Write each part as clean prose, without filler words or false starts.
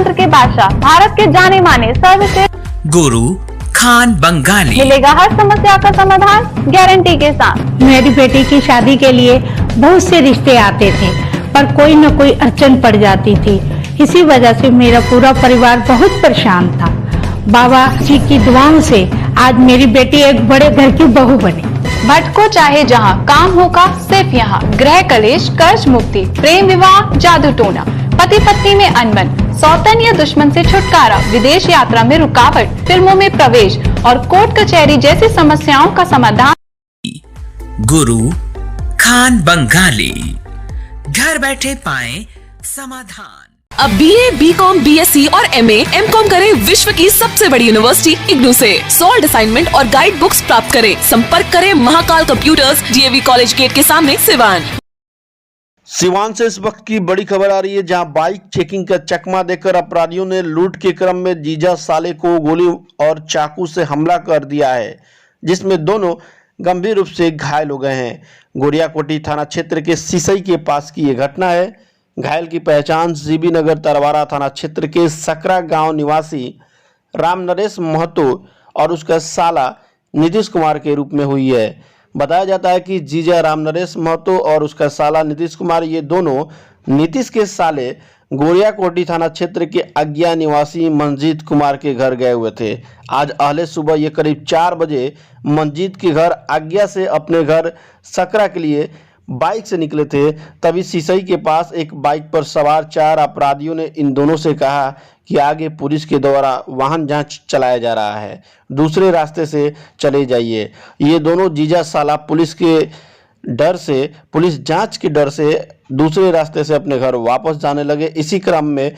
तंत्र के बादशाह, भारत के जाने माने सर्वश्रेष्ठ गुरु खान बंगाली मिलेगा हर समस्या का समाधान गारंटी के साथ। मेरी बेटी की शादी के लिए बहुत से रिश्ते आते थे, पर कोई न कोई अड़चन पड़ जाती थी। इसी वजह से मेरा पूरा परिवार बहुत परेशान था। बाबा जी की दुआओं से आज मेरी बेटी एक बड़े घर की बहू बनी। भटको चाहे जहाँ, काम होगा सिर्फ यहाँ। गृह कलेश, कर्ज मुक्ति, प्रेम विवाह, जादू टोना, पति पत्नी में अनबन, सौतन या दुश्मन से छुटकारा, विदेश यात्रा में रुकावट, फिल्मों में प्रवेश और कोर्ट कचहरी जैसी समस्याओं का समाधान। गुरु खान बंगाली, घर बैठे पाएं समाधान। अब BA, BCom, BSc और MA, MCom करें विश्व की सबसे बड़ी यूनिवर्सिटी इग्नू से। सॉल्ड असाइनमेंट और गाइड बुक्स प्राप्त करें। संपर्क करें Mahakal computers, DAV college gate के सामने, सिवान। सिवान से इस वक्त की बड़ी खबर आ रही है, जहां बाइक चेकिंग का चकमा देकर अपराधियों ने लूट के क्रम में जीजा साले को गोली और चाकू से हमला कर दिया है, जिसमें दोनों गंभीर रूप से घायल हो गए हैं। गोरियाकोटी थाना क्षेत्र के सिसई के पास की यह घटना है। घायल की पहचान जीबी नगर तरवारा थाना क्षेत्र के सकरा गांव निवासी राम नरेश महतो और उसका साला नीतीश कुमार के रूप में हुई है। बताया जाता है कि जीजा राम नरेश महतो और उसका साला नीतीश कुमार, ये दोनों नीतीश के साले गोरियाकोटी थाना क्षेत्र के अज्ञा निवासी मंजीत कुमार के घर गए हुए थे। आज अहले सुबह ये करीब 4 बजे मंजीत के घर अज्ञा से अपने घर सकरा के लिए बाइक से निकले थे। तभी सिसई के पास एक बाइक पर सवार 4 अपराधियों ने इन दोनों से कहा कि आगे पुलिस के द्वारा वाहन जांच चलाया जा रहा है, दूसरे रास्ते से चले जाइए। ये दोनों जीजा साला पुलिस जांच के डर से दूसरे रास्ते से अपने घर वापस जाने लगे। इसी क्रम में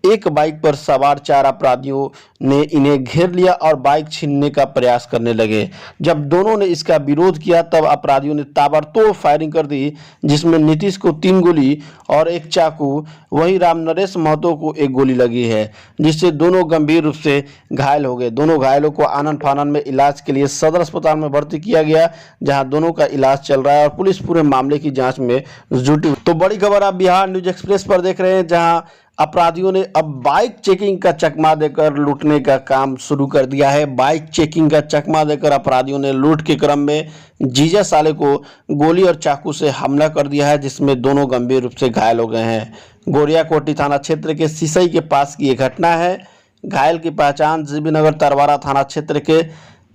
एक बाइक पर सवार 4 अपराधियों ने इन्हें घेर लिया और बाइक छीनने का प्रयास करने लगे। जब दोनों ने इसका विरोध किया तब अपराधियों ने ताबड़तोड़ फायरिंग कर दी, जिसमें नीतीश को 3 गोली और एक चाकू, वहीं राम नरेश महतो को 1 गोली लगी है, जिससे दोनों गंभीर रूप से घायल हो गए। दोनों घायलों को आनन फानन में इलाज के लिए सदर अस्पताल में भर्ती किया गया, जहां दोनों का इलाज चल रहा है और पुलिस पूरे मामले की जाँच में जुटी। तो बड़ी खबर आप बिहार न्यूज एक्सप्रेस पर देख रहे हैं, जहाँ अपराधियों ने अब बाइक चेकिंग का चकमा देकर लूटने का काम शुरू कर दिया है। बाइक चेकिंग का चकमा देकर अपराधियों ने लूट के क्रम में जीजा साले को गोली और चाकू से हमला कर दिया है, जिसमें दोनों गंभीर रूप से घायल हो गए हैं। गोरियाकोटी थाना क्षेत्र के सिसई के पास की ये घटना है। घायल की पहचान जीबी नगर तरवारा थाना क्षेत्र के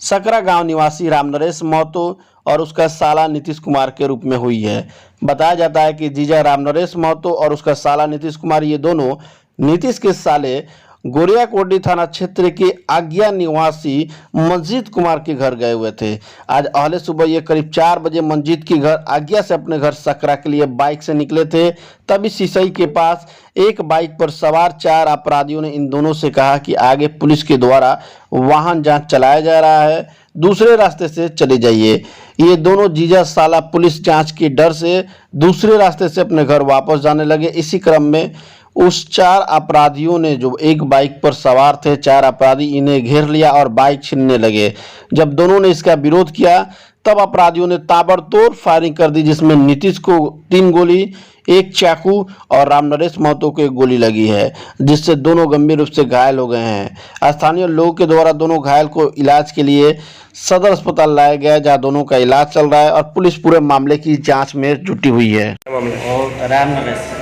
सकरा गांव निवासी राम नरेश महतो और उसका साला नीतीश कुमार के रूप में हुई है। बताया जाता है कि जीजा राम नरेश महतो और उसका साला नीतीश कुमार, ये दोनों नीतीश के साले गोरियाकोटी थाना क्षेत्र के आज्ञा निवासी मंजीत कुमार के घर गए हुए थे। आज अहले सुबह ये करीब 4 बजे मंजीत के घर आज्ञा से अपने घर सकरा के लिए बाइक से निकले थे। तभी सिसई के पास एक बाइक पर सवार 4 अपराधियों ने इन दोनों से कहा कि आगे पुलिस के द्वारा वाहन जांच चलाया जा रहा है, दूसरे रास्ते से चले जाइए। ये दोनों जीजा साला पुलिस जांच के डर से दूसरे रास्ते से अपने घर वापस जाने लगे। इसी क्रम में उस 4 अपराधियों ने, जो एक बाइक पर सवार थे 4 अपराधी, इन्हें घेर लिया और बाइक छीनने लगे। जब दोनों ने इसका विरोध किया तब अपराधियों ने ताबड़तोड़ फायरिंग कर दी, जिसमें नीतीश को 3 गोली, 1 चाकू और राम नरेश महतो को 1 गोली लगी है, जिससे दोनों गंभीर रूप से घायल हो गए हैं। स्थानीय लोगों के द्वारा दोनों घायल को इलाज के लिए सदर अस्पताल लाया गया, जहां दोनों का इलाज चल रहा है और पुलिस पूरे मामले की जांच में जुटी हुई है। और राम नरेश,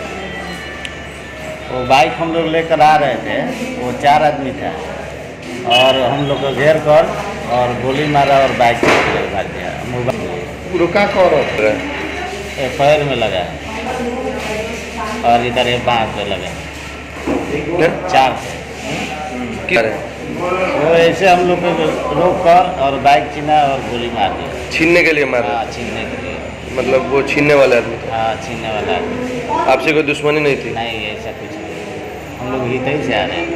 वो बाइक हम लोग लेकर आ रहे थे, वो 4 आदमी था और हम लोग को घेर कर और गोली मारा और बाइक से भाग गया। रुका कौन पैर में लगा और इधर ये बाँह पे लगा 4 थे। वो ऐसे हम लोग को रोक कर और बाइक छीना और गोली मार दिया। छीनने के लिए मारा? हाँ, छीनने के लिए। मतलब वो छीनने वाला आदमी था? हाँ, छीनने वाला आदमी। आपसे कोई दुश्मनी नहीं थी? नहीं, ऐसा कुछ नहीं, हम लोग हित ही से आ रहे हैं।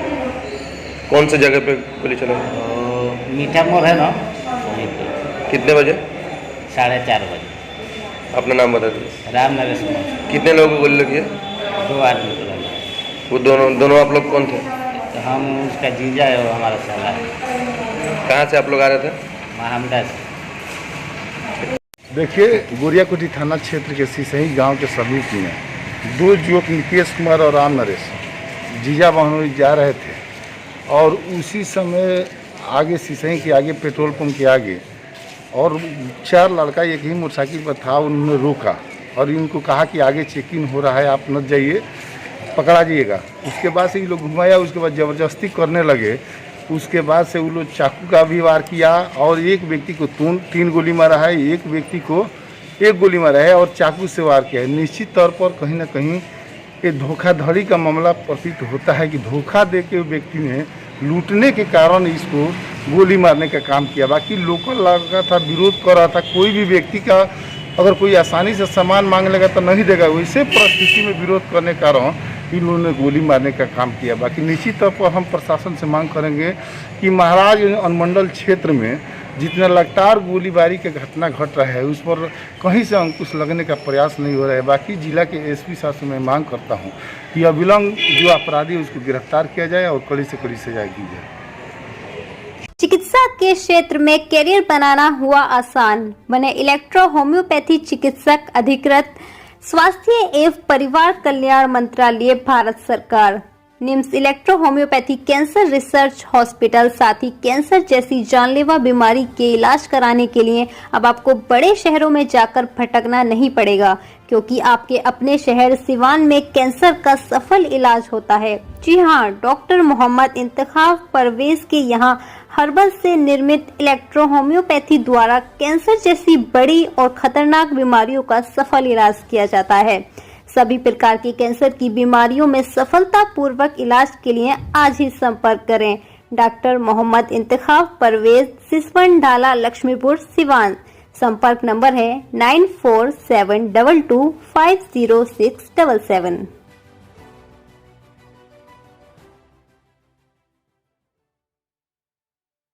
कौन से जगह पे गोली चला? मीठा मोड़ है ना, वहीं पे। कितने बजे? 4:30 बजे। अपना नाम बता दीजिए। राम नरेश महतो। कितने लोगों को गोली लगी है? 2 आदमी को लगी। वो दोनों आप लोग कौन थे? तो हम उसका जीजा है, वो हमारा साला है। कहाँ से आप लोग आ रहे थे? महामदा से। देखिए, गोरियाकोटी थाना क्षेत्र के सिसई गांव के समीप में 2 युवक नीतीश कुमार और राम नरेश जीजा बहनोई जा रहे थे और उसी समय आगे सिसई के आगे पेट्रोल पंप के आगे और 4 लड़का एक ही मोटरसाइकिल पर था। उन्होंने रोका और इनको कहा कि आगे चेकिंग हो रहा है, आप न जाइए, पकड़ा जाइएगा। उसके बाद से ये लोग घुमाया, उसके बाद ज़बरदस्ती करने लगे। उसके बाद से वो लोग चाकू का भी वार किया और एक व्यक्ति को 3 गोली मारा है, एक व्यक्ति को 1 गोली मारा है और चाकू से वार किया है। निश्चित तौर पर कहीं ना कहीं ये धोखाधड़ी का मामला प्रतीत होता है कि धोखा दे के व्यक्ति ने लूटने के कारण इसको गोली मारने का काम किया। बाकी लोकल लड़का था, विरोध कर रहा था। कोई भी व्यक्ति का अगर कोई आसानी से सामान मांग लेगा तो नहीं देगा, वैसे परिस्थिति में विरोध करने के कारण इन लोगों ने गोली मारने का काम किया। बाकी निश्चित तौर पर हम प्रशासन से मांग करेंगे कि महाराज अनुमंडल क्षेत्र में जितना लगातार गोलीबारी के घटना घट रहा है उस पर कहीं से अंकुश लगने का प्रयास नहीं हो रहा है। बाकी जिला के एसपी साहब से मैं मांग करता हूं कि अविलंब जो अपराधी है उसको गिरफ्तार किया जाए और कड़ी से कड़ी सजा दी जाए। चिकित्सा के क्षेत्र में करियर बनाना हुआ आसान, बने इलेक्ट्रो होम्योपैथी चिकित्सक अधिकृत स्वास्थ्य एवं परिवार कल्याण मंत्रालय भारत सरकार। NIMS electro homeopathy cancer research hospital, साथ ही कैंसर जैसी जानलेवा बीमारी के इलाज कराने के लिए अब आपको बड़े शहरों में जाकर भटकना नहीं पड़ेगा, क्योंकि आपके अपने शहर सिवान में कैंसर का सफल इलाज होता है। जी हाँ, डॉक्टर मोहम्मद इंतखाब परवेज के यहाँ हर्बल से निर्मित इलेक्ट्रो होम्योपैथी द्वारा कैंसर जैसी बड़ी और खतरनाक बीमारियों का सफल इलाज किया जाता है। सभी प्रकार की कैंसर की बीमारियों में सफलता पूर्वक इलाज के लिए आज ही संपर्क करें। डॉक्टर मोहम्मद इंतखाब परवेज, सिसवन ढाला, लक्ष्मीपुर, सिवान। संपर्क नंबर है 9472250677।